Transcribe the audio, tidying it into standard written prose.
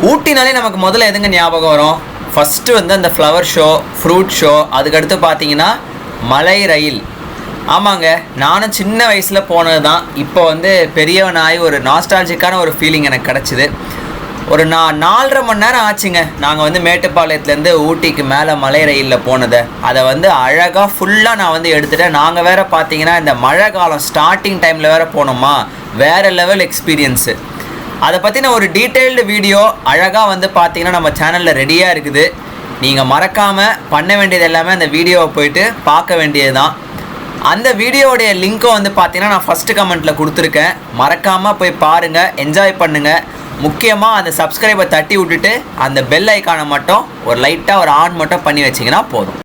ஊட்டினாலே நமக்கு முதல்ல எதுங்க ஞாபகம் வரும்? ஃபஸ்ட்டு வந்து அந்த ஃப்ளவர் ஷோ, ஃப்ரூட் ஷோ, அதுக்கடுத்து பார்த்தீங்கன்னா மலை ரயில். ஆமாங்க, நானும் சின்ன வயசில் போனது தான். இப்போ வந்து பெரியவனாகி ஒரு நாஸ்டாலஜிக்கான ஒரு ஃபீலிங் எனக்கு கிடச்சிது. ஒரு 4.5 மணி நேரம் ஆச்சுங்க நாங்கள் வந்து மேட்டுப்பாளையத்துலேருந்து ஊட்டிக்கு மேலே மலை ரயிலில் போனதை. அதை வந்து அழகாக ஃபுல்லாக நான் வந்து எடுத்துட்டேன். நாங்கள் வேறு பார்த்தீங்கன்னா இந்த மழை காலம் ஸ்டார்டிங் டைமில் வேறு போனோமா, வேறு லெவல் எக்ஸ்பீரியன்ஸு. அதை பற்றின ஒரு டீட்டெயில்டு வீடியோ அழகாக வந்து பார்த்தீங்கன்னா நம்ம சேனலில் ரெடியாக இருக்குது. நீங்கள் மறக்காமல் பண்ண வேண்டியது எல்லாமே அந்த வீடியோவை போயிட்டு பார்க்க வேண்டியது தான். அந்த வீடியோவுடைய லிங்க்கும் வந்து பார்த்தீங்கன்னா நான் ஃபஸ்ட்டு கமெண்ட்டில் கொடுத்துருக்கேன். மறக்காமல் போய் பாருங்கள், என்ஜாய் பண்ணுங்கள். முக்கியமாக அந்த சப்ஸ்கிரைபை தட்டி விட்டுட்டு அந்த பெல் ஐக்கானை மட்டும் ஒரு லைட்டாக ஒரு ஆன் மட்டும் பண்ணி வச்சிங்கன்னா போதும்.